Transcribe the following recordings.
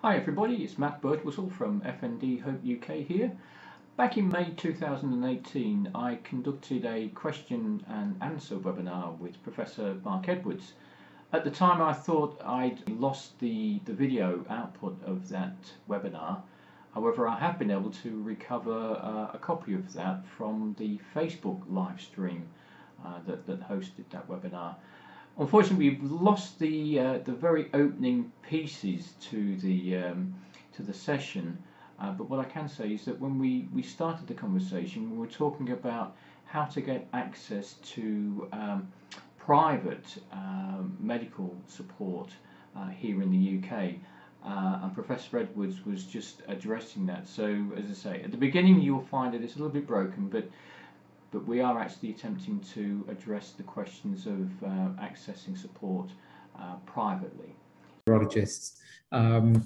Hi everybody, it's Matt Birdwhistle from FND Hope UK here. Back in May 2018 I conducted a question and answer webinar with Professor Mark Edwards. At the time I thought I'd lost the video output of that webinar. However, I have been able to recover a copy of that from the Facebook live stream that hosted that webinar. Unfortunately, we've lost the very opening pieces to the session, but what I can say is that when we started the conversation, we were talking about how to get access to private medical support here in the UK, and Professor Edwards was just addressing that. So, as I say, at the beginning you'll find that it's a little bit broken, but we are actually attempting to address the questions of accessing support privately. Neurologists, and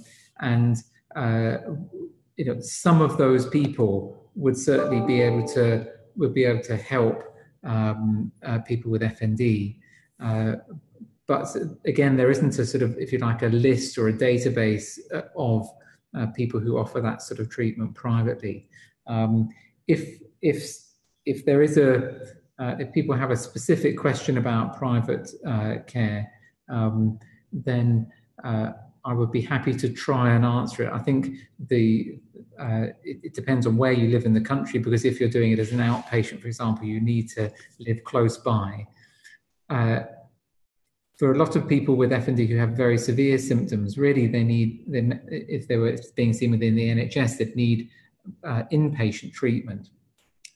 some of those people would certainly be able to help people with FND. But again, there isn't a sort of, if you like, a list or a database of people who offer that sort of treatment privately. If there is if people have a specific question about private care, then I would be happy to try and answer it. I think it depends on where you live in the country, because if you're doing it as an outpatient, for example, you need to live close by. For a lot of people with FND who have very severe symptoms, really if they were being seen within the NHS, they'd need inpatient treatment.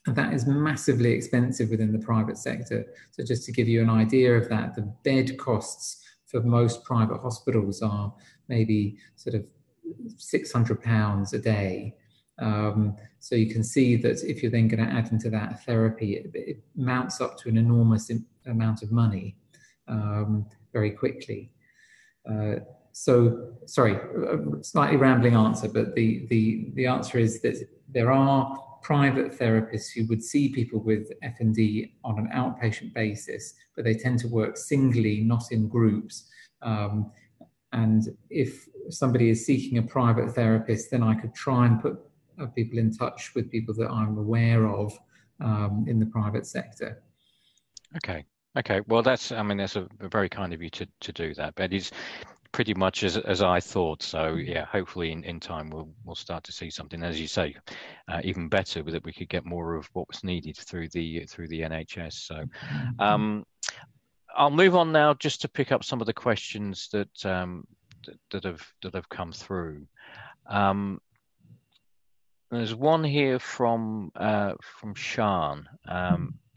And that is massively expensive within the private sector. So just to give you an idea of that, the bed costs for most private hospitals are maybe sort of £600 a day. So you can see that if you're then going to add into that therapy, it mounts up to an enormous amount of money very quickly. So, sorry, a slightly rambling answer, but the answer is that there are private therapists who would see people with FND on an outpatient basis, but they tend to work singly, not in groups. And if somebody is seeking a private therapist, then I could try and put people in touch with people that I'm aware of in the private sector. Okay. Well, that's a very kind of you to do that, but it's pretty much as I thought. So yeah, hopefully in time we'll start to see something, as you say, even better, that we could get more of what was needed through the NHS. So I'll move on now, just to pick up some of the questions that have come through. There's one here from Sian.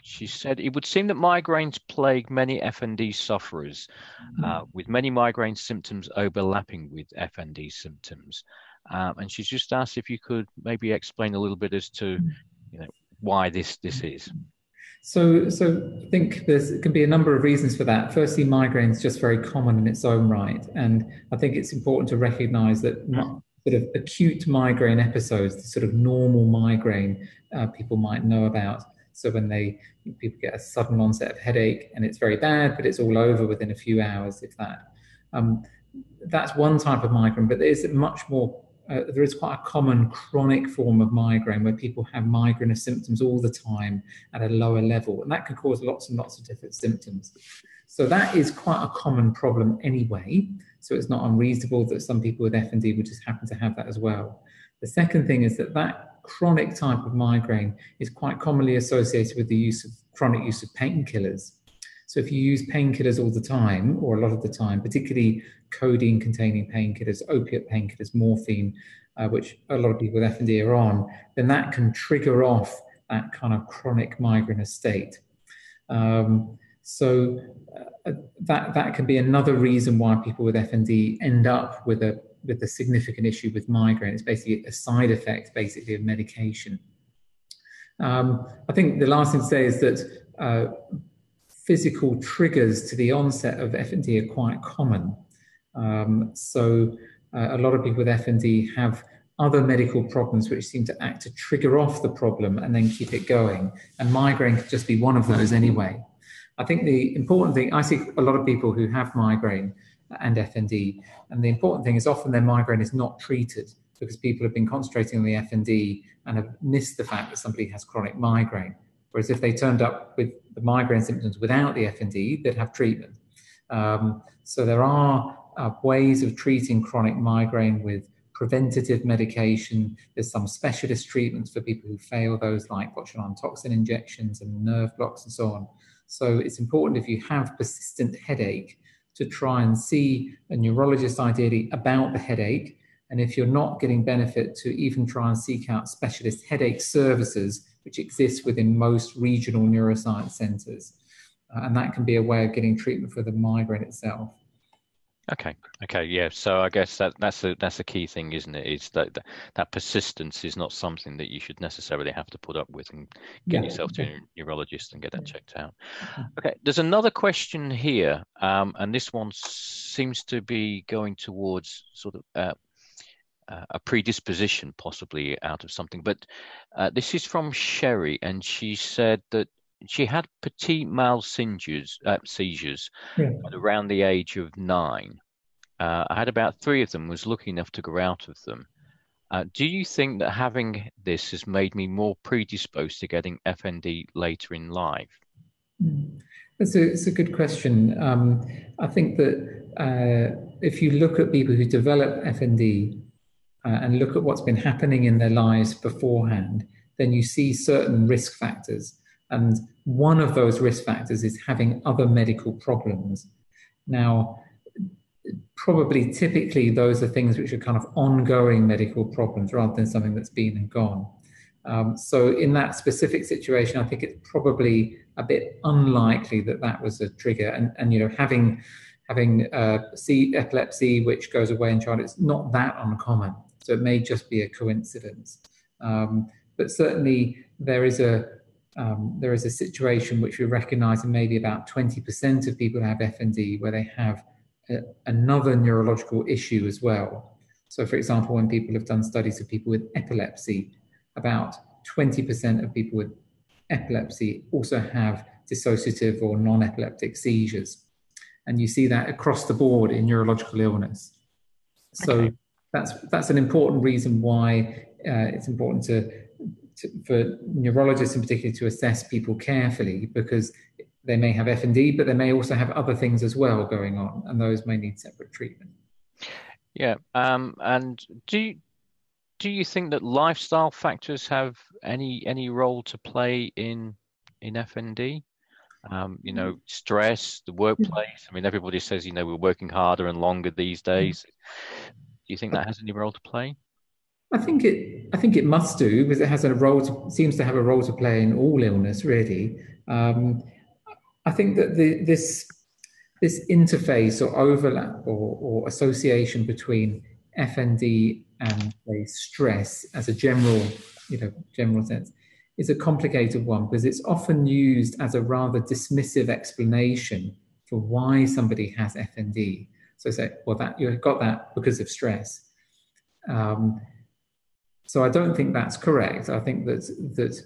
She said, it would seem that migraines plague many FND sufferers, with many migraine symptoms overlapping with FND symptoms. And she's just asked if you could maybe explain a little bit as to why this is. So I think there can be a number of reasons for that. Firstly, migraine is just very common in its own right. And I think it's important to recognize that sort of acute migraine episodes, the sort of normal migraine people might know about. So when people get a sudden onset of headache and it's very bad, but it's all over within a few hours, if that. That's one type of migraine, but there is quite a common chronic form of migraine where people have migraine symptoms all the time at a lower level, and that can cause lots and lots of different symptoms. So that is quite a common problem anyway. So it's not unreasonable that some people with FND would just happen to have that as well. The second thing is that chronic type of migraine is quite commonly associated with the chronic use of painkillers. So if you use painkillers all the time, or a lot of the time, particularly codeine-containing painkillers, opiate painkillers, morphine, which a lot of people with FND are on, then that can trigger off that kind of chronic migraine state. So that can be another reason why people with FND end up with a significant issue with migraine. It's basically a side effect, basically, of medication. I think the last thing to say is that physical triggers to the onset of FND are quite common. So a lot of people with FND have other medical problems which seem to act to trigger off the problem and then keep it going. And migraine could just be one of those anyway. I think the important thing, I see a lot of people who have migraine and FND. And the important thing is often their migraine is not treated because people have been concentrating on the FND and have missed the fact that somebody has chronic migraine. Whereas if they turned up with the migraine symptoms without the FND, they'd have treatment. So there are ways of treating chronic migraine with preventative medication. There's some specialist treatments for people who fail those, like botulinum toxin injections and nerve blocks and so on. So it's important, if you have persistent headache, to try and see a neurologist ideally about the headache. And if you're not getting benefit, to even try and seek out specialist headache services, which exist within most regional neuroscience centers. And that can be a way of getting treatment for the migraine itself. Okay, yeah. So I guess that's a key thing, isn't it? Is that persistence is not something that you should necessarily have to put up with, and get yourself to a neurologist and get that checked out. Okay, there's another question here, and this one seems to be going towards sort of a predisposition, possibly out of something. But this is from Sherry, and she said that she had petit mal seizures at around the age of 9. I had about 3 of them, was lucky enough to grow out of them. Do you think that having this has made me more predisposed to getting FND later in life? It's a good question. I think that if you look at people who develop FND and look at what's been happening in their lives beforehand, then you see certain risk factors. And one of those risk factors is having other medical problems. Now, probably typically those are things which are kind of ongoing medical problems rather than something that's been and gone. So in that specific situation, I think it's probably a bit unlikely that that was a trigger. And you know, having epilepsy which goes away in childhood, it's not that uncommon. So it may just be a coincidence. But certainly there is a situation which we recognise in maybe about 20% of people who have FND where they have another neurological issue as well. So for example, when people have done studies of people with epilepsy, about 20% of people with epilepsy also have dissociative or non-epileptic seizures. And you see that across the board in neurological illness. So that's an important reason why it's important for neurologists in particular to assess people carefully, because they may have FND, but they may also have other things as well going on, and those may need separate treatment. Yeah, and do you think that lifestyle factors have any role to play in FND? You know, stress, the workplace. I mean, everybody says, you know, we're working harder and longer these days. Do you think that has any role to play? I think it must do, because it has seems to have a role to play in all illness, really. I think that this interface or overlap or association between FND and say, stress as a general sense is a complicated one, because it's often used as a rather dismissive explanation for why somebody has FND. So say, well, that you've got that because of stress. So I don't think that's correct. I think that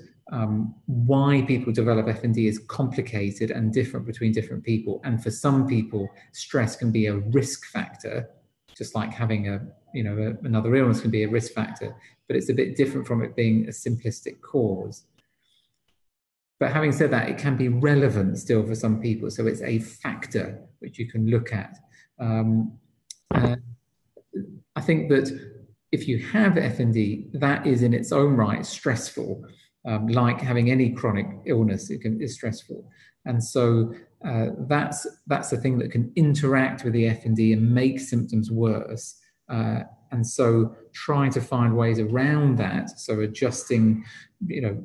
why people develop FND is complicated and different between different people. And for some people, stress can be a risk factor, just like having another illness can be a risk factor, but it's a bit different from it being a simplistic cause. But having said that, it can be relevant still for some people. So it's a factor which you can look at. I think that if you have FND, that is in its own right stressful. Like having any chronic illness, is stressful. And so that's a thing that can interact with the FND and make symptoms worse. And so trying to find ways around that, so adjusting,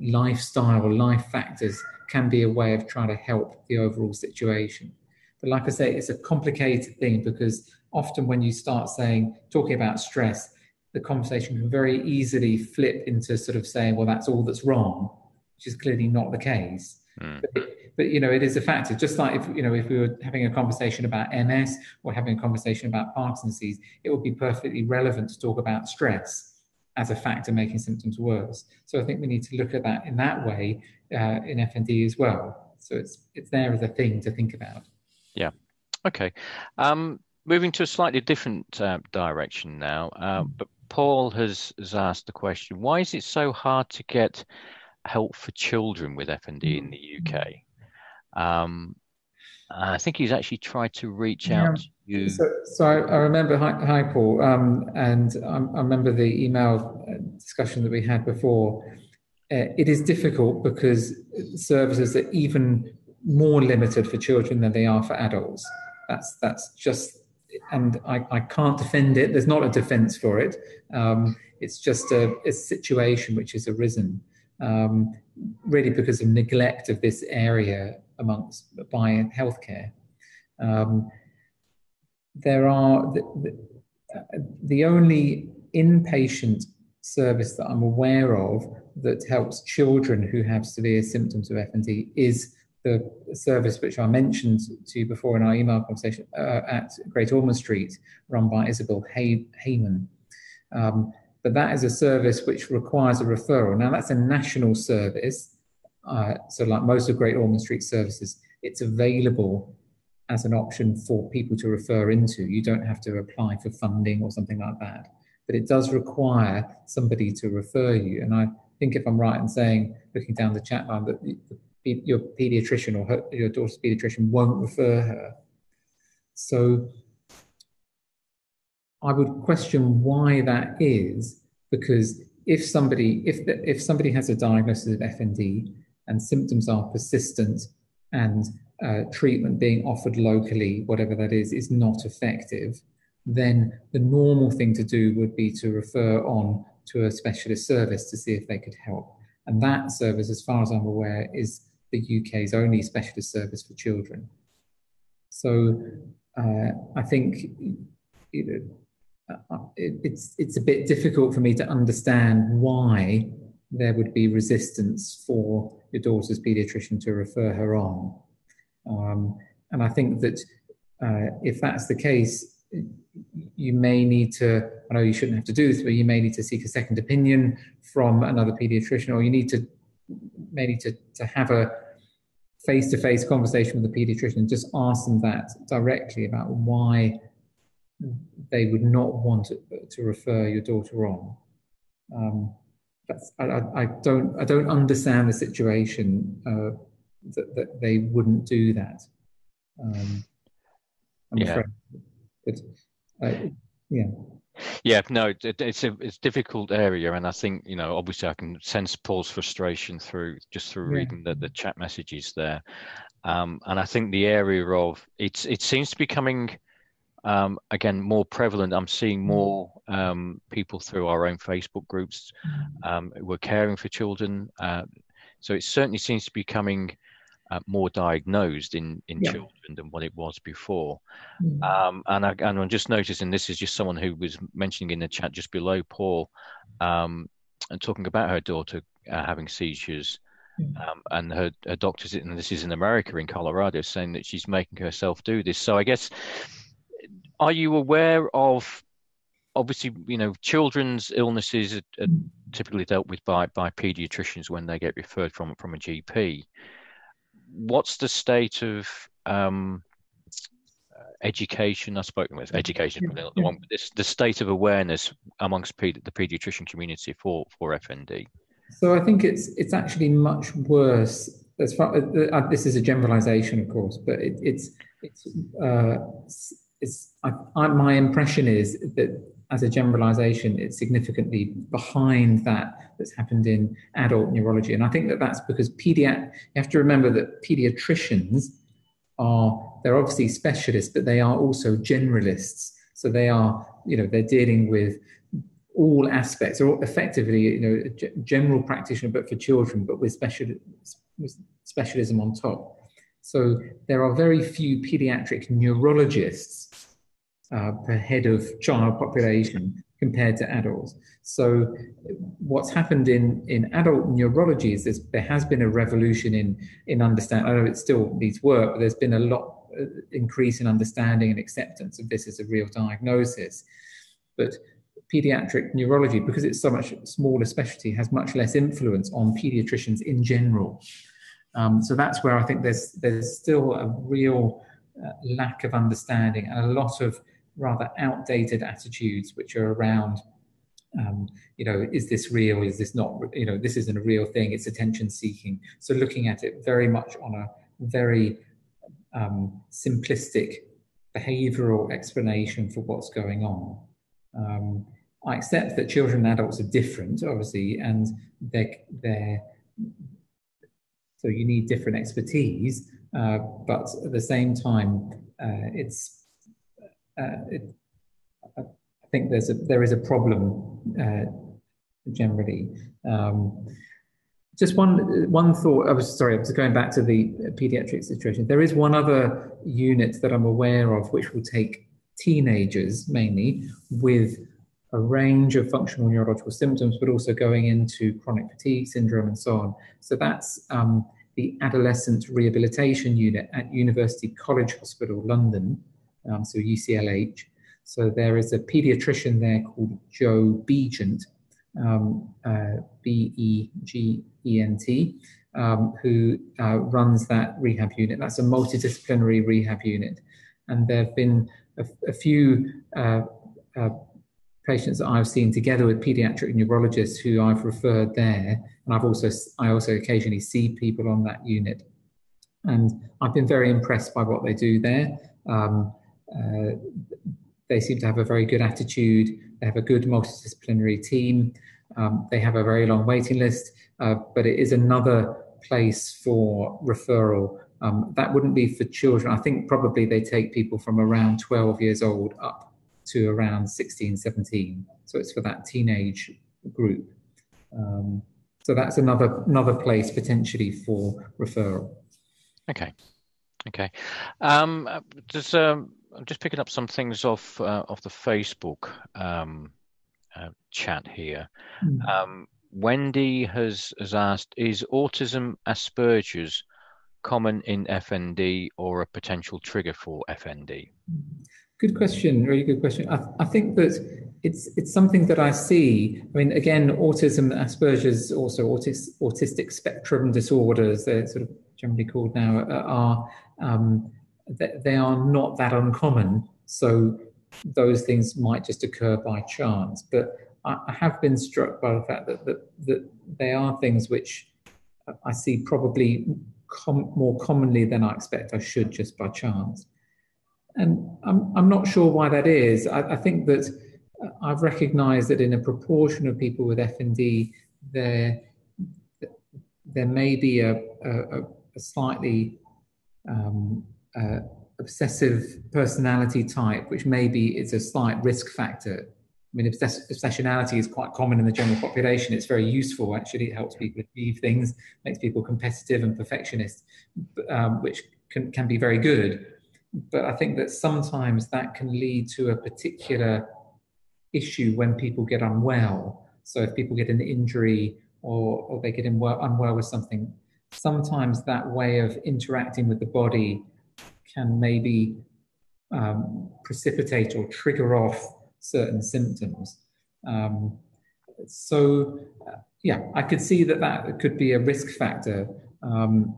lifestyle, life factors can be a way of trying to help the overall situation. But like I say, it's a complicated thing, because often when you start talking about stress, the conversation can very easily flip into sort of saying, well, that's all that's wrong, which is clearly not the case. But it is a factor. Just like if we were having a conversation about MS or having a conversation about Parkinson's disease, it would be perfectly relevant to talk about stress as a factor making symptoms worse. So I think we need to look at that in that way in FND as well. So it's there as a thing to think about. Yeah. Okay. moving to a slightly different direction now, but Paul has asked the question: why is it so hard to get help for children with FND in the UK? I think he's actually tried to reach out to you. So I remember, hi Paul, and I remember the email discussion that we had before. It is difficult because services are even more limited for children than they are for adults. That's just, and I can't defend it. There's not a defense for it. It's just a situation which has arisen, really because of neglect of this area by healthcare. There are the only inpatient service that I'm aware of that helps children who have severe symptoms of FND is the service which I mentioned to you before in our email conversation at Great Ormond Street, run by Isabel Heyman. But that is a service which requires a referral. Now, that's a national service. So like most of Great Ormond Street services, it's available as an option for people to refer into. You don't have to apply for funding or something like that. But it does require somebody to refer you. And I think if I'm right in saying, looking down the chat line, that your paediatrician or your daughter's paediatrician won't refer her. So I would question why that is, because if somebody has a diagnosis of FND and symptoms are persistent and treatment being offered locally, whatever that is not effective, then the normal thing to do would be to refer on to a specialist service to see if they could help. And that service, as far as I'm aware, is the UK's only specialist service for children. So I think it's a bit difficult for me to understand why there would be resistance for your daughter's paediatrician to refer her on. And I think that if that's the case, you may need to, I know you shouldn't have to do this, but you may need to seek a second opinion from another paediatrician, or you need to maybe to have a face-to-face conversation with the paediatrician and just ask them that directly about why they would not want to refer your daughter on. I don't understand the situation that they wouldn't do that. I'm afraid. But, yeah, no, it's a difficult area, and I think, obviously I can sense Paul's frustration through reading the chat messages there, and I think the area of it seems to be becoming again more prevalent. I'm seeing more people through our own Facebook groups who are caring for children, so it certainly seems to be becoming more diagnosed in children than what it was before. And I'm just noticing, this is just someone who was mentioning in the chat just below Paul, and talking about her daughter having seizures, and her doctors, and this is in America, in Colorado, saying that she's making herself do this. So I guess, are you aware of, obviously, children's illnesses are typically dealt with by paediatricians when they get referred from a GP. What's the state of education? I've spoken with education, probably not the one, but the state of awareness amongst the paediatrician community for FND. So I think it's actually much worse. As far this is a generalization, of course, but my impression is that, as a generalization, it's significantly behind that's happened in adult neurology. And I think that's because you have to remember that pediatricians they're obviously specialists, but they are also generalists. So they are, they're dealing with all aspects, or effectively, a general practitioner, but for children, but with specialism on top. So there are very few pediatric neurologists per head of child population compared to adults. So what's happened in adult neurology is there has been a revolution in understanding. I know it still needs work, but there's been a lot increase in understanding and acceptance of this as a real diagnosis. But pediatric neurology, because it's so much smaller specialty, has much less influence on pediatricians in general. So that's where I think there's still a real lack of understanding and a lot of rather outdated attitudes which are around, is this real? Is this not? This isn't a real thing. It's attention seeking. So looking at it very much on a very simplistic behavioral explanation for what's going on. I accept that children and adults are different, obviously, and so you need different expertise, but at the same time, I think there is a problem generally. Just one thought. I was going back to the pediatric situation. There is one other unit that I'm aware of which will take teenagers mainly with a range of functional neurological symptoms, but also going into chronic fatigue syndrome and so on. So that's the Adolescent Rehabilitation Unit at University College Hospital, London, so UCLH. So there is a paediatrician there called Joe Begent, Begent, who runs that rehab unit. That's a multidisciplinary rehab unit. And there have been a few patients that I've seen together with pediatric neurologists who I've referred there. And I also occasionally see people on that unit. And I've been very impressed by what they do there. They seem to have a very good attitude. They have a good multidisciplinary team. They have a very long waiting list, but it is another place for referral. That wouldn't be for children. I think probably they take people from around 12 years old up to around 16, 17. So it's for that teenage group. So that's another place potentially for referral. Okay. I'm just picking up some things off the Facebook chat here. Wendy has asked, is autism Asperger's common in FND or a potential trigger for FND? Good question, really good question. I think that it's something that I see. I mean, again, autism, Asperger's, also autistic spectrum disorders, they're sort of generally called now, they are not that uncommon. So those things might just occur by chance. But I have been struck by the fact that they are things which I see probably more commonly than I expect I should, just by chance. And I'm not sure why that is. I think that I've recognized that in a proportion of people with FND, there may be a slightly obsessive personality type, which maybe is a slight risk factor. I mean, obsessionality is quite common in the general population. It's very useful, actually. It helps people achieve things, makes people competitive and perfectionist, which can be very good. But I think that sometimes that can lead to a particular issue when people get unwell. So if people get an injury or they get unwell with something, sometimes that way of interacting with the body can maybe precipitate or trigger off certain symptoms. Yeah, I could see that could be a risk factor. And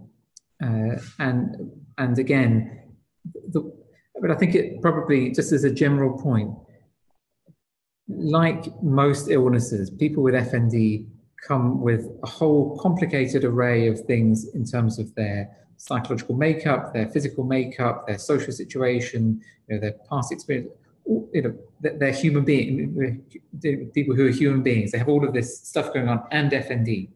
again, but I think it probably, just as a general point, like most illnesses, people with FND come with a whole complicated array of things in terms of their psychological makeup, their physical makeup, their social situation, their past experience. They're human beings, people who are human beings. They have all of this stuff going on, and FND.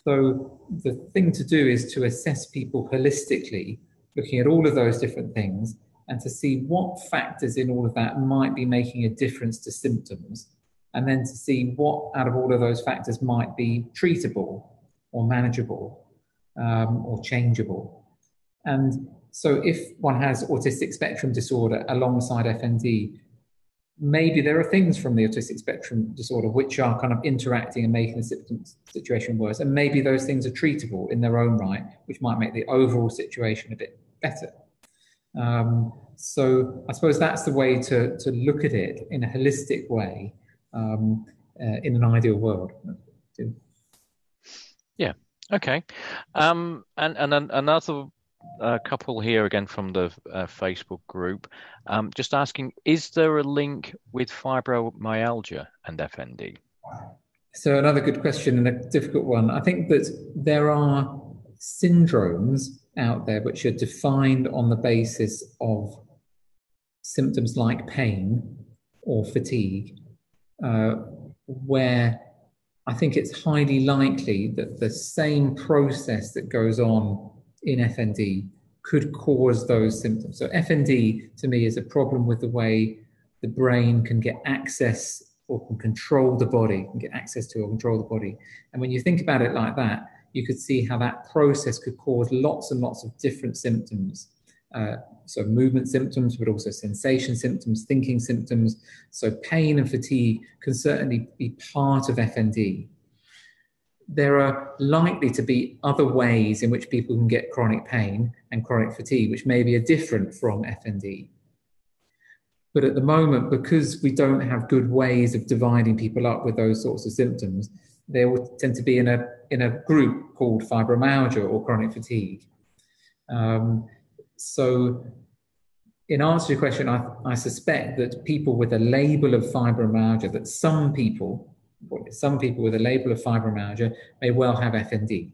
So the thing to do is to assess people holistically, looking at all of those different things, and to see what factors in all of that might be making a difference to symptoms, and then to see what out of all of those factors might be treatable or manageable or changeable. And so if one has autistic spectrum disorder alongside FND, maybe there are things from the autistic spectrum disorder which are kind of interacting and making the situation worse. And maybe those things are treatable in their own right, which might make the overall situation a bit better. So I suppose that's the way to look at it in a holistic way, in an ideal world. Yeah. Okay. And another a couple here again from the Facebook group, just asking, is there a link with fibromyalgia and FND? So another good question and a difficult one. I think that there are syndromes out there which are defined on the basis of symptoms like pain or fatigue, where I think it's highly likely that the same process that goes on in FND could cause those symptoms. So FND to me is a problem with the way the brain can get access or can control the body, can get access to or control the body. And when you think about it like that, you could see how that process could cause lots and lots of different symptoms. So movement symptoms, but also sensation symptoms, thinking symptoms. So pain and fatigue can certainly be part of FND. There are likely to be other ways in which people can get chronic pain and chronic fatigue, which maybe are different from FND. But at the moment, because we don't have good ways of dividing people up with those sorts of symptoms, they will tend to be in a group called fibromyalgia or chronic fatigue. So in answer to your question, I suspect that people with a label of fibromyalgia, that some people with a label of fibromyalgia may well have FND.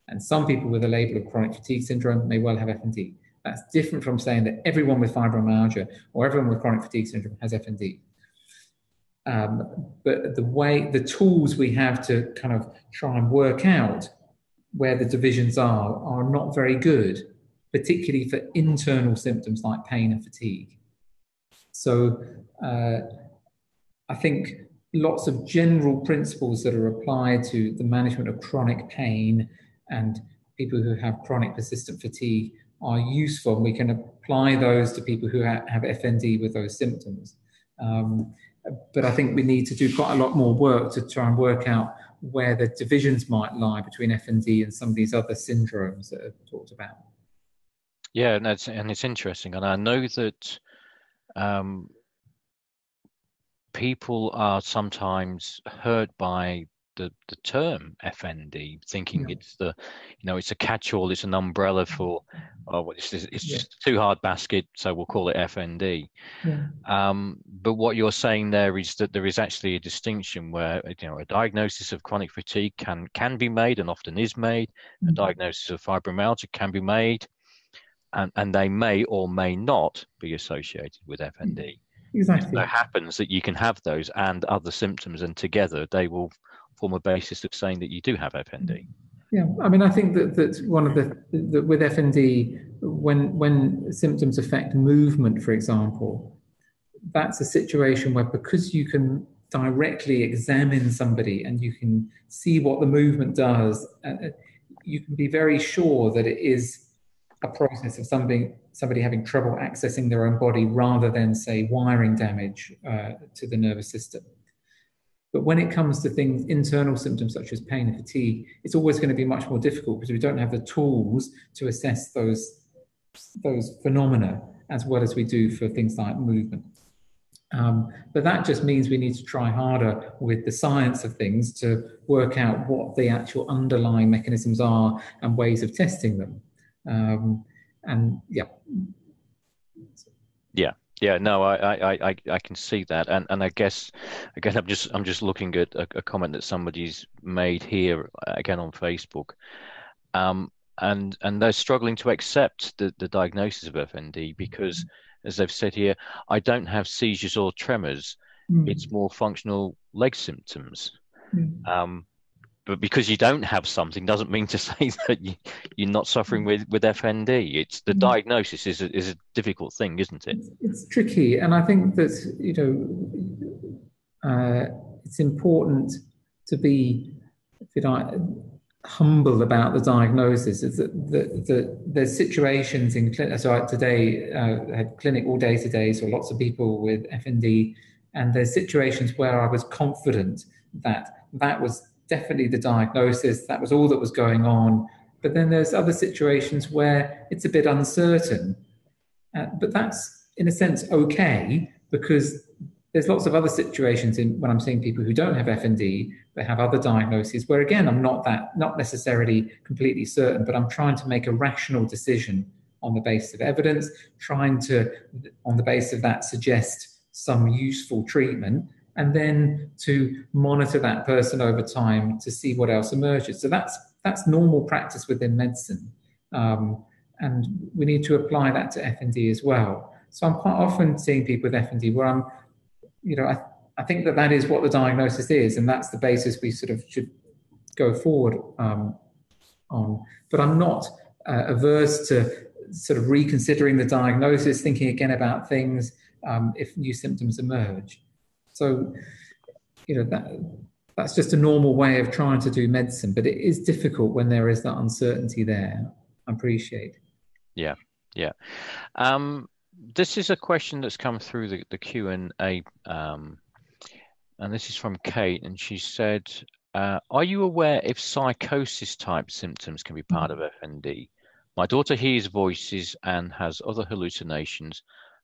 And some people with a label of chronic fatigue syndrome may well have FND. That's different from saying that everyone with fibromyalgia or everyone with chronic fatigue syndrome has FND. But the tools we have to kind of try and work out where the divisions are not very good, particularly for internal symptoms like pain and fatigue. So I think lots of general principles that are applied to the management of chronic pain and people who have chronic persistent fatigue are useful. We can apply those to people who have FND with those symptoms. But I think we need to do quite a lot more work to try and work out where the divisions might lie between FND and some of these other syndromes that are talked about. Yeah, and it's interesting. And I know that people are sometimes hurt by the term FND, thinking it's it's a catch-all, it's an umbrella for, it's just a too hard basket, so we'll call it FND. But what you're saying there is that there is actually a distinction where a diagnosis of chronic fatigue can be made, and often is made. A diagnosis of fibromyalgia can be made, and they may or may not be associated with FND. Exactly. So it happens that you can have those and other symptoms, and together they will form a basis of saying that you do have FND. Yeah, I mean, I think that one of the with FND, when symptoms affect movement, for example, that's a situation where, because you can directly examine somebody and you can see what the movement does, you can be very sure that it is a process of somebody having trouble accessing their own body rather than, say, wiring damage to the nervous system. But when it comes to things, internal symptoms such as pain and fatigue, it's always going to be much more difficult because we don't have the tools to assess those phenomena as well as we do for things like movement. But that just means we need to try harder with the science of things to work out what the actual underlying mechanisms are and ways of testing them. Yeah, no, I can see that, and I guess again I'm just looking at a comment that somebody's made here again on Facebook, and they're struggling to accept the diagnosis of FND because, as they've said here, I don't have seizures or tremors. It's more functional leg symptoms. But because you don't have something doesn't mean to say that you're not suffering with FND. It's the diagnosis is a difficult thing, isn't it? It's tricky, and I think that it's important to be, if you like, humble about the diagnosis. Is that there's situations in clinic. So today I had clinic all day today, so lots of people with FND, and there's situations where I was confident that was definitely the diagnosis, that was all that was going on. But then there's other situations where it's a bit uncertain. But that's, in a sense, okay, because there's lots of other situations when I'm seeing people who don't have FND, but have other diagnoses, where again, I'm not necessarily completely certain, but I'm trying to make a rational decision on the basis of evidence, trying to, on the basis of that, suggest some useful treatment, and then to monitor that person over time to see what else emerges. So that's normal practice within medicine. And we need to apply that to FND as well. So I'm quite often seeing people with FND where I'm, I think that is what the diagnosis is, and that's the basis we sort of should go forward on. But I'm not averse to sort of reconsidering the diagnosis, thinking again about things if new symptoms emerge. So, that's just a normal way of trying to do medicine, but it is difficult when there is that uncertainty there. I appreciate. Yeah. This is a question that's come through the Q&A, and this is from Kate, and she said, are you aware if psychosis-type symptoms can be part of FND? My daughter hears voices and has other hallucinations,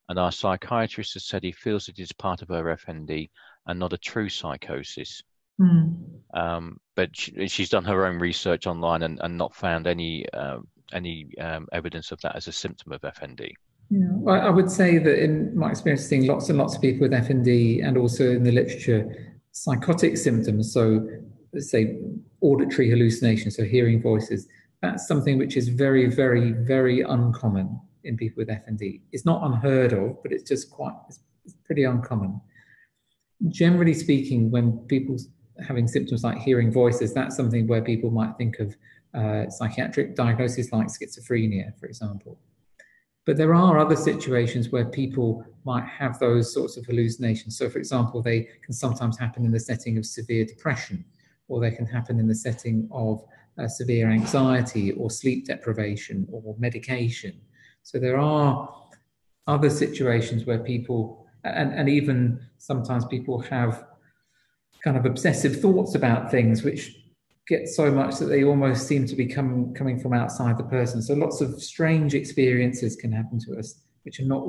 and our psychiatrist has said he feels it is part of her FND and not a true psychosis. But she's done her own research online and not found any evidence of that as a symptom of FND. Yeah, I would say that in my experience, seeing lots and lots of people with FND, and also in the literature, psychotic symptoms, so let's say auditory hallucinations, so hearing voices, that's something which is very, very, very uncommon in people with FND. It's not unheard of, but it's just it's pretty uncommon. Generally speaking, when people having symptoms like hearing voices, that's something where people might think of psychiatric diagnoses like schizophrenia, for example. But there are other situations where people might have those sorts of hallucinations. So, for example, they can sometimes happen in the setting of severe depression, or they can happen in the setting of severe anxiety or sleep deprivation or medication. So there are other situations where people, and even sometimes people have kind of obsessive thoughts about things which get so much that they almost seem to be coming from outside the person. So lots of strange experiences can happen to us, which are not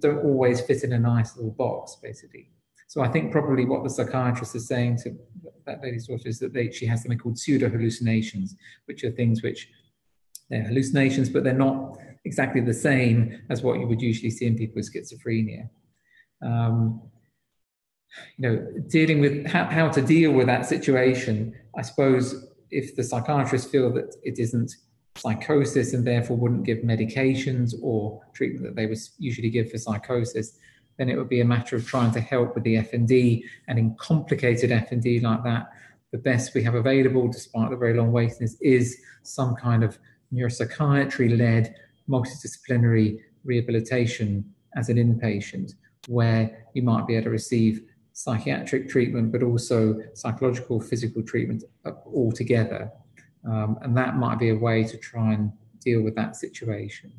don't always fit in a nice little box, basically. So I think probably what the psychiatrist is saying to that lady's daughter is that she has something called pseudo hallucinations, which are things which they're hallucinations, but they're not exactly the same as what you would usually see in people with schizophrenia. Dealing with how to deal with that situation, I suppose if the psychiatrists feel that it isn't psychosis and therefore wouldn't give medications or treatment that they would usually give for psychosis, then it would be a matter of trying to help with the FND. And in complicated FND like that, the best we have available, despite the very long waiting list, is some kind of neuropsychiatry-led multidisciplinary rehabilitation as an inpatient, where you might be able to receive psychiatric treatment, but also psychological, physical treatment all together. And that might be a way to try and deal with that situation.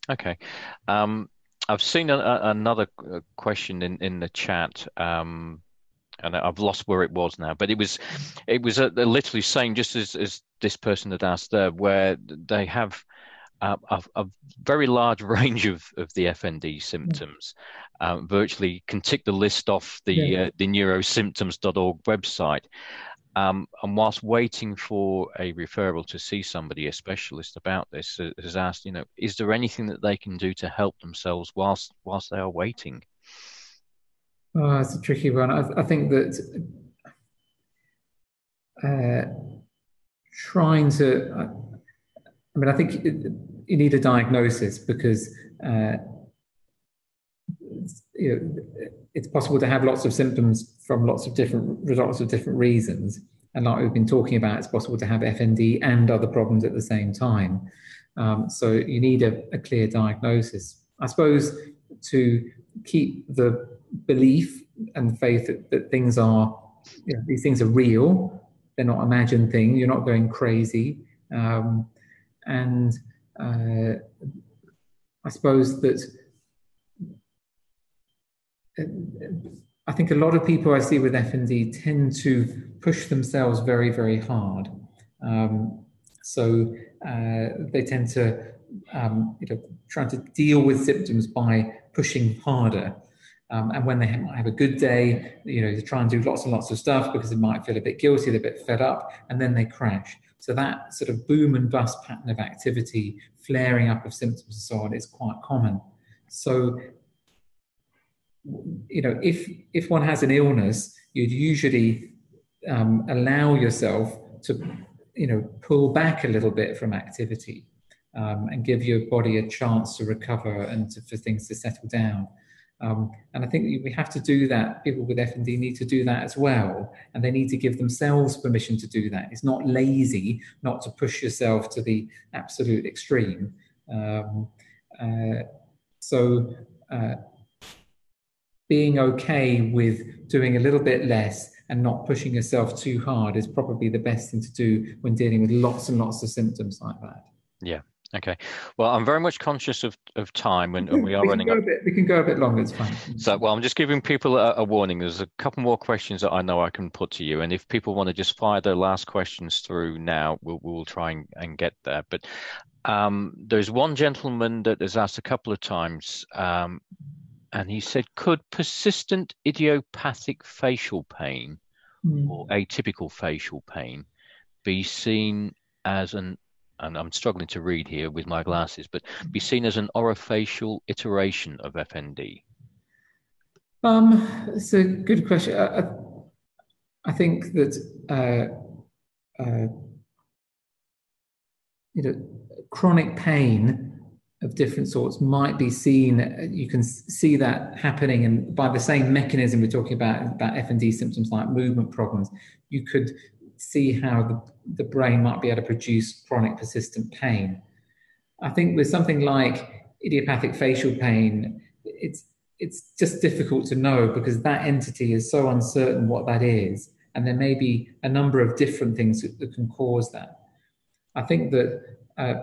Okay. I've seen another question in the chat, and I've lost where it was now, but it was literally saying, just as this person had asked there, where they have a very large range of the FND symptoms. Virtually can tick the list off the neurosymptoms.org website. And whilst waiting for a referral to see somebody, a specialist about this, has asked, is there anything that they can do to help themselves whilst they are waiting? Oh, it's a tricky one. I think that trying to, I think you need a diagnosis, because it's possible to have lots of symptoms from lots of different reasons. And like we've been talking about, it's possible to have FND and other problems at the same time. So you need a clear diagnosis. I suppose to keep the belief and faith that things are, these things are real, they're not imagined things, you're not going crazy. And I suppose that I think a lot of people I see with FND tend to push themselves very, very hard. So they tend to try to deal with symptoms by pushing harder. And when they might have a good day, they try and do lots and lots of stuff because they might feel a bit guilty, they're a bit fed up, and then they crash. So that sort of boom and bust pattern of activity, flaring up of symptoms and so on is quite common. So, if one has an illness, you'd usually allow yourself to, pull back a little bit from activity and give your body a chance to recover and for things to settle down. And I think we have to do that. People with FND need to do that as well, and they need to give themselves permission to do that. It's not lazy not to push yourself to the absolute extreme. Being okay with doing a little bit less and not pushing yourself too hard is probably the best thing to do when dealing with lots and lots of symptoms like that. Yeah. Okay. Well, I'm very much conscious of time, and we are running up. We can go a bit longer. It's fine. So, well, I'm just giving people a warning. There's a couple more questions that I know I can put to you, and if people want to just fire their last questions through now, we'll try and get there. But there's one gentleman that has asked a couple of times, and he said, could persistent idiopathic facial pain or atypical facial pain be seen as and I'm struggling to read here with my glasses, but be seen as an orofacial iteration of FND? It's a good question. I think that chronic pain of different sorts might be seen. You can see that happening, and by the same mechanism we're talking about FND symptoms like movement problems, you could see how the brain might be able to produce chronic persistent pain. I think with something like idiopathic facial pain, it's just difficult to know because that entity is so uncertain what that is, and there may be a number of different things that can cause that. I think that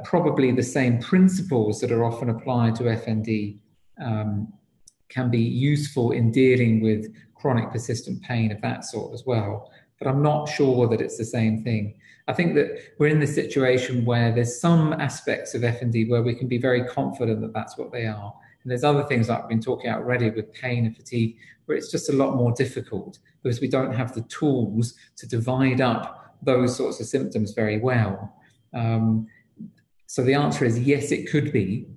probably the same principles that are often applied to FND can be useful in dealing with chronic persistent pain of that sort as well. But I'm not sure that it's the same thing. I think that we're in this situation where there's some aspects of FND where we can be very confident that that's what they are. And there's other things like I've been talking about already with pain and fatigue, where it's just a lot more difficult because we don't have the tools to divide up those sorts of symptoms very well. So the answer is yes, it could be,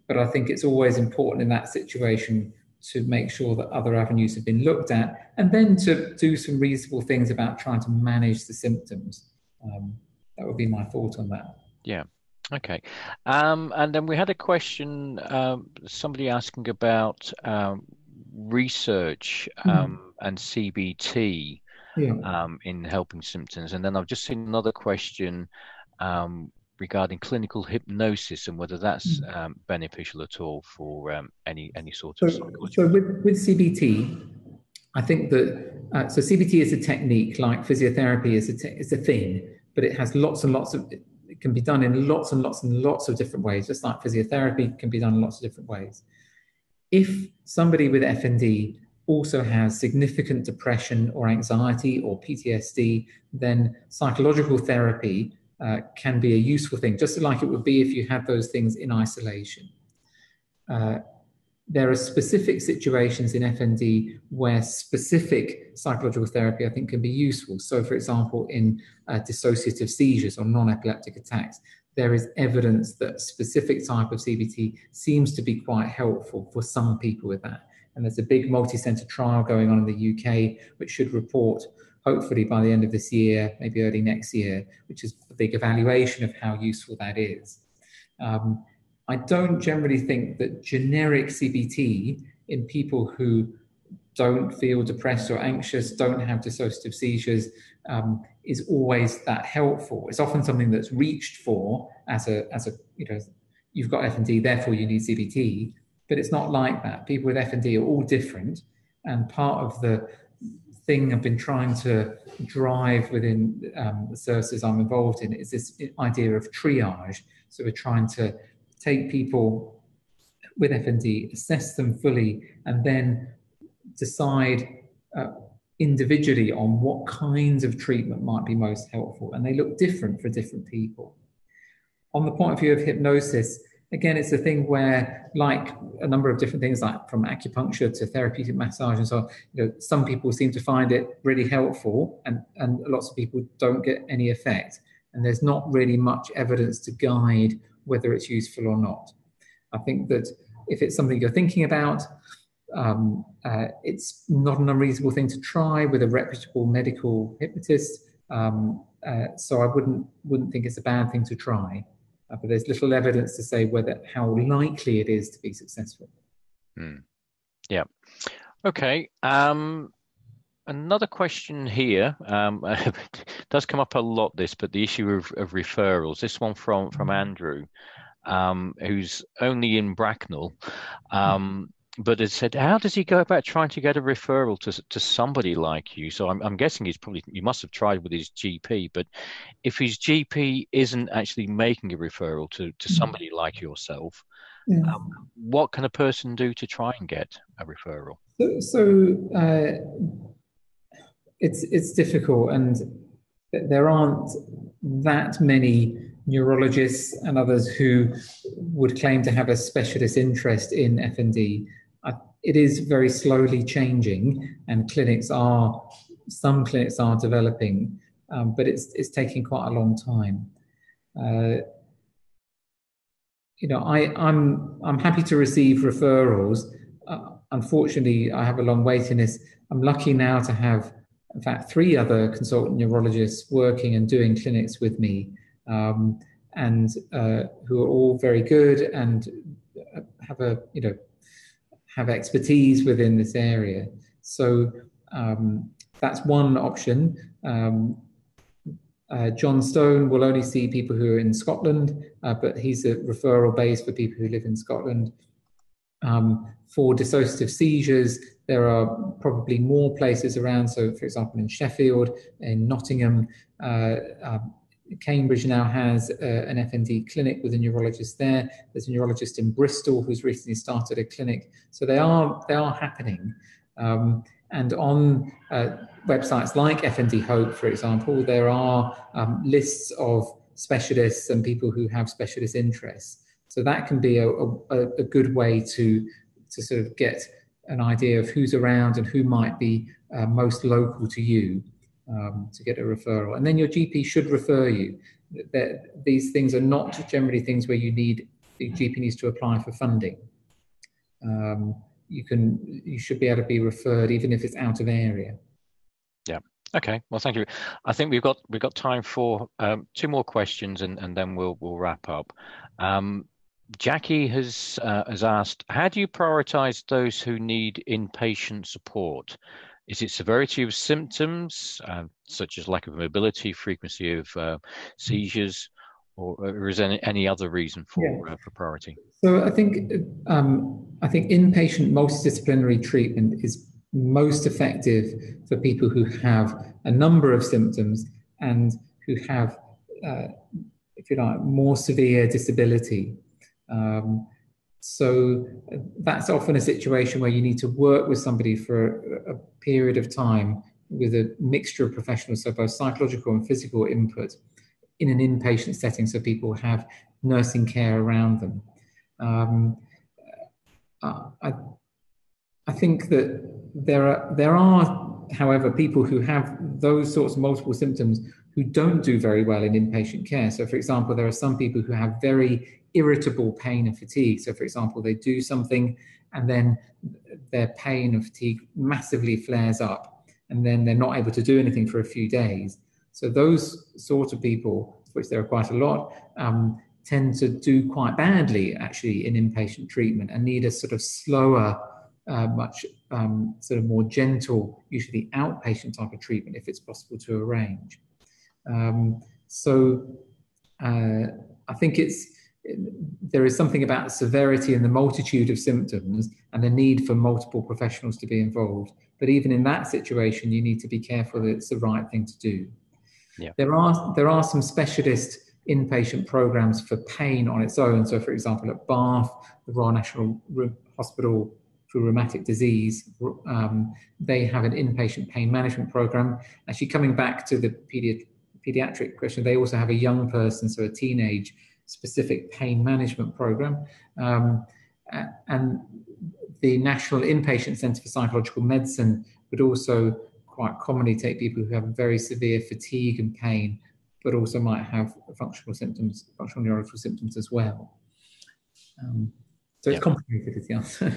but I think it's always important in that situation to make sure that other avenues have been looked at, and then to do some reasonable things about trying to manage the symptoms. That would be my thought on that. Yeah. Okay. And then we had a question, somebody asking about research and CBT in helping symptoms. And then I've just seen another question regarding clinical hypnosis and whether that's beneficial at all for any sort of psychology. So with CBT, I think that so CBT is a technique, like physiotherapy is a thing, but it has lots and lots of. It can be done in lots and lots and lots of different ways, just like physiotherapy can be done in lots of different ways. If somebody with FND also has significant depression or anxiety or PTSD, then psychological therapy can be a useful thing, just like it would be if you had those things in isolation. There are specific situations in FND where specific psychological therapy, I think, can be useful. So, for example, in dissociative seizures or non-epileptic attacks, there is evidence that specific type of CBT seems to be quite helpful for some people with that. And there's a big multi-center trial going on in the UK, which should report hopefully by the end of this year, maybe early next year, which is a big evaluation of how useful that is. I don't generally think that generic CBT in people who don't feel depressed or anxious, don't have dissociative seizures, is always that helpful. It's often something that's reached for as a you've got FND, therefore you need CBT, but it's not like that. People with FND are all different, and part of the thing I've been trying to drive within the services I'm involved in is this idea of triage. So we're trying to take people with FND, assess them fully, and then decide individually on what kinds of treatment might be most helpful. And they look different for different people. On the point of view of hypnosis, again, it's a thing where, like a number of different things, like from acupuncture to therapeutic massage and so on, some people seem to find it really helpful, and lots of people don't get any effect. And there's not really much evidence to guide whether it's useful or not. I think that if it's something you're thinking about, it's not an unreasonable thing to try with a reputable medical hypnotist. So I wouldn't think it's a bad thing to try. But there's little evidence to say how likely it is to be successful. Yeah. Okay. Another question here. It does come up a lot, but the issue of referrals. This one from Andrew, who's only in Bracknell, but has said, how does he go about trying to get a referral to somebody like you? So I'm guessing you must have tried with his GP, but if his GP isn't actually making a referral to somebody like yourself, what can a person do to try and get a referral? It's difficult, and there aren't that many neurologists and others who would claim to have a specialist interest in FND. It is very slowly changing, and some clinics are developing, but it's taking quite a long time. I'm happy to receive referrals. Unfortunately, I have a long waiting list. I'm lucky now to have, in fact, 3 other consultant neurologists working and doing clinics with me, and who are all very good and have expertise within this area. So that's one option. John Stone will only see people who are in Scotland, but he's a referral base for people who live in Scotland. For dissociative seizures, there are probably more places around. So, for example, in Sheffield, in Nottingham, Cambridge now has an FND clinic with a neurologist there. There's a neurologist in Bristol who's recently started a clinic. So they are happening. And on websites like FND Hope, for example, there are lists of specialists and people who have specialist interests. So that can be a good way to sort of get an idea of who's around and who might be most local to you, to get a referral. And then your GP should refer you. These things are not generally things where the GP needs to apply for funding. You should be able to be referred even if it's out of area. Yeah. Okay. Well, thank you. I think we've got time for 2 more questions, and then we'll wrap up. Jackie has asked, how do you prioritize those who need inpatient support? Is it severity of symptoms, such as lack of mobility, frequency of seizures, or is there any other reason for priority? So I think inpatient multidisciplinary treatment is most effective for people who have a number of symptoms and who have, if you like, more severe disability. So that's often a situation where you need to work with somebody for a period of time with a mixture of professionals, so both psychological and physical input, in an inpatient setting, so people have nursing care around them. I think that there are, however, people who have those sorts of multiple symptoms who don't do very well in inpatient care. So, for example, there are some people who have very irritable pain and fatigue. So, for example, they do something and then their pain and fatigue massively flares up, and then they're not able to do anything for a few days. So those sort of people, which there are quite a lot, tend to do quite badly actually in inpatient treatment and need a sort of slower, much sort of more gentle, usually outpatient type of treatment if it's possible to arrange. I think there is something about severity and the multitude of symptoms and the need for multiple professionals to be involved. But even in that situation, you need to be careful that it's the right thing to do. Yeah. There are some specialist inpatient programs for pain on its own. So, for example, at Bath, the Royal National Hospital for Rheumatic Disease, they have an inpatient pain management program. Actually, coming back to the pediatric question, they also have a young person, so a teenage specific pain management program. And the National Inpatient Centre for Psychological Medicine would also quite commonly take people who have very severe fatigue and pain, but also might have functional neurological symptoms as well. So it's complicated, is the answer.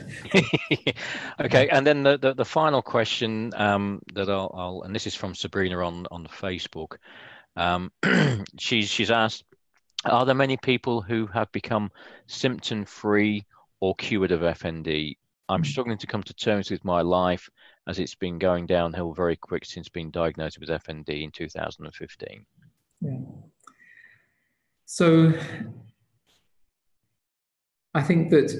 Okay, and then the final question that I'll and this is from Sabrina on Facebook. She's asked, are there many people who have become symptom-free or cured of FND? I'm struggling to come to terms with my life as it's been going downhill very quick since being diagnosed with FND in 2015. Yeah. So I think that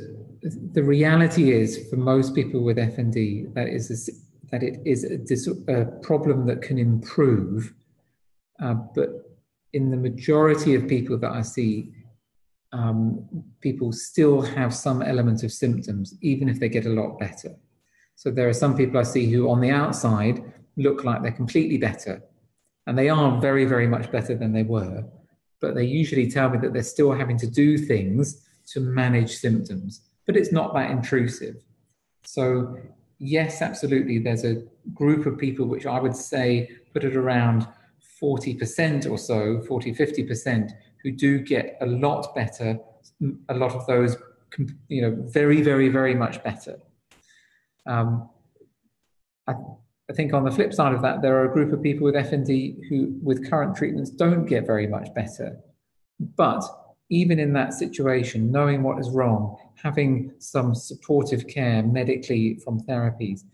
the reality is, for most people with FND, that it is a problem that can improve, but in the majority of people that I see, people still have some element of symptoms, even if they get a lot better. So there are some people I see who on the outside look like they're completely better, and they are very, very much better than they were, but they usually tell me that they're still having to do things to manage symptoms, but it's not that intrusive. So yes, absolutely, there's a group of people which I would say put it around 40% or so, 40-50%, who do get a lot better, a lot of those, very, very, very much better. I think on the flip side of that, there are a group of people with FND who, with current treatments, don't get very much better. But even in that situation, knowing what is wrong, having some supportive care medically from therapies,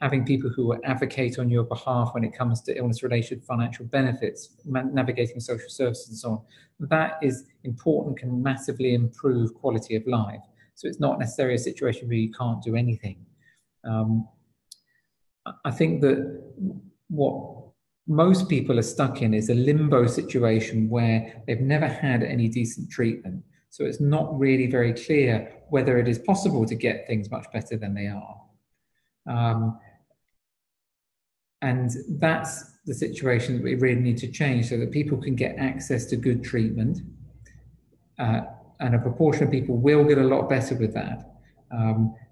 having people who will advocate on your behalf when it comes to illness-related financial benefits, navigating social services and so on, that is important, can massively improve quality of life. So it's not necessarily a situation where you can't do anything. I think that what most people are stuck in is a limbo situation where they've never had any decent treatment. So it's not really very clear whether it is possible to get things much better than they are. And that's the situation that we really need to change, so that people can get access to good treatment. And a proportion of people will get a lot better with that.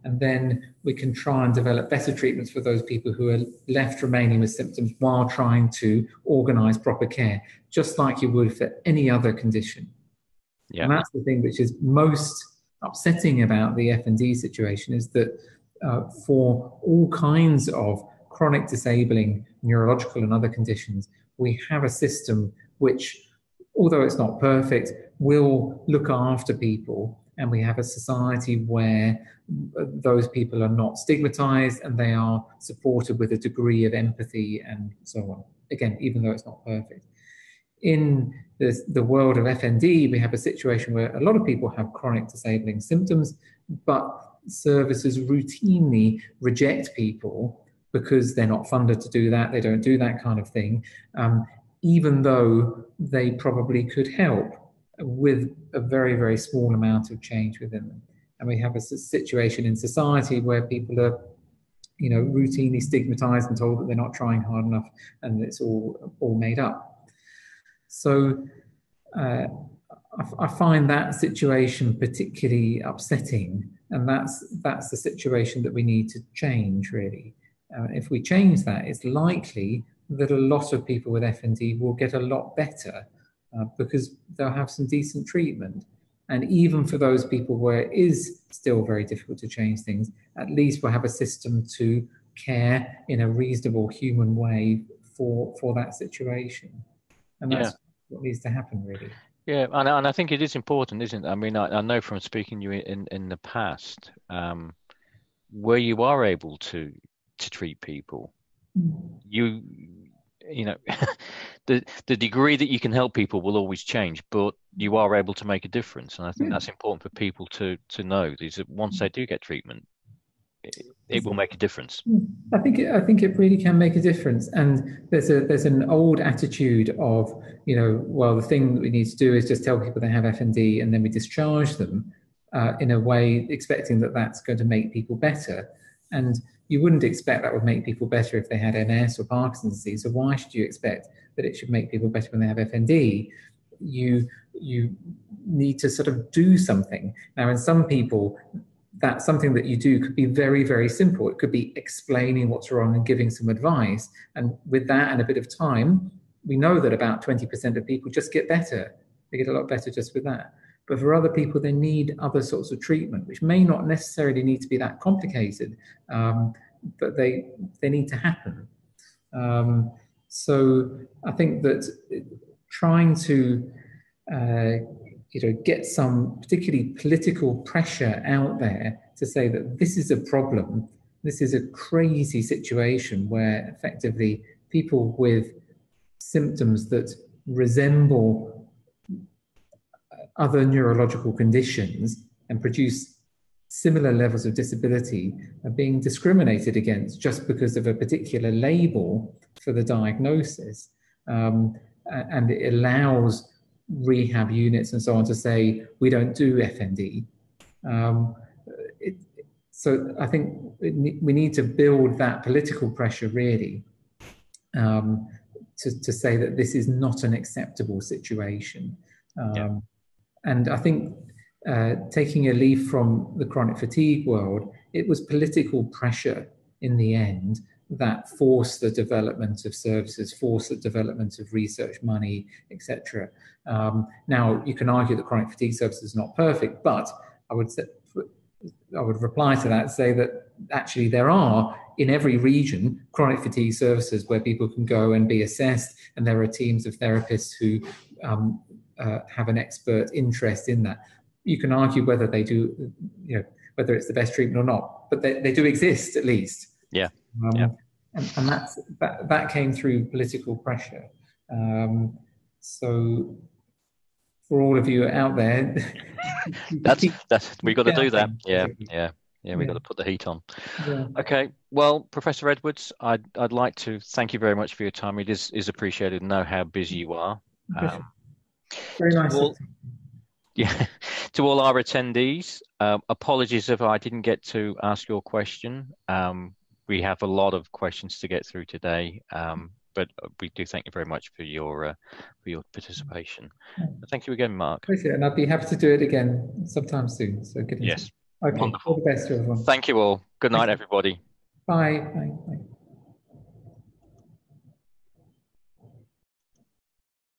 And then we can try and develop better treatments for those people who are left remaining with symptoms while trying to organise proper care, just like you would for any other condition. Yeah. And that's the thing which is most upsetting about the FND situation, is that for all kinds of chronic disabling neurological and other conditions, we have a system which, although it's not perfect, will look after people. And we have a society where those people are not stigmatized and they are supported with a degree of empathy and so on. Again, even though it's not perfect. In the world of FND, we have a situation where a lot of people have chronic disabling symptoms, but services routinely reject people because they're not funded to do that. They don't do that kind of thing, even though they probably could help with a very, very small amount of change within them. And we have a situation in society where people are, routinely stigmatized and told that they're not trying hard enough, and it's all made up. So I find that situation particularly upsetting, and that's the situation that we need to change, really. If we change that, it's likely that a lot of people with FND will get a lot better, because they'll have some decent treatment. And even for those people where it is still very difficult to change things, at least we'll have a system to care in a reasonable human way for that situation. And that's what needs to happen, really. Yeah, and I think it is important, isn't it? I mean, I know from speaking to you in the past, where you are able to treat people, the degree that you can help people will always change, but you are able to make a difference. And I think that's important for people to know, is that once they do get treatment, it will make a difference. I think it really can make a difference. And there's an old attitude of, well, the thing that we need to do is just tell people they have FND and then we discharge them in a way expecting that that's going to make people better. And you wouldn't expect that would make people better if they had MS or Parkinson's disease. So why should you expect that it should make people better when they have FND? you need to sort of do something. Now, in some people, that something that you do could be very, very simple. It could be explaining what's wrong and giving some advice. And with that and a bit of time, we know that about 20% of people just get better. They get a lot better just with that. But for other people, they need other sorts of treatment, which may not necessarily need to be that complicated, but they need to happen. So I think that trying to get some particularly political pressure out there to say that this is a problem, this is a crazy situation where effectively people with symptoms that resemble other neurological conditions and produce similar levels of disability are being discriminated against just because of a particular label for the diagnosis. And it allows rehab units and so on to say, we don't do FND. So I think we need to build that political pressure really to say that this is not an acceptable situation. And I think taking a leaf from the chronic fatigue world, it was political pressure in the end that forced the development of services, forced the development of research money, etc. Now, you can argue that chronic fatigue services are not perfect, but I would reply to that, say that actually there are, in every region, chronic fatigue services where people can go and be assessed, and there are teams of therapists who have an expert interest in that. You can argue whether they do, whether it's the best treatment or not, but they do exist at least. Yeah. And that came through political pressure. So for all of you out there, that's we've got to do that. Yeah, we've got to put the heat on. Yeah. Okay. Well, Professor Edwards, I'd like to thank you very much for your time. It is appreciated to know how busy you are. Very nice. To all our attendees, apologies if I didn't get to ask your question. We have a lot of questions to get through today, but we do thank you very much for your participation. Thank you again, Mark. Pleasure, and I'd be happy to do it again sometime soon. So good. Yes. Okay. Wonderful. All the best to everyone. Thank you all. Good night, everybody. Bye. Bye. Bye.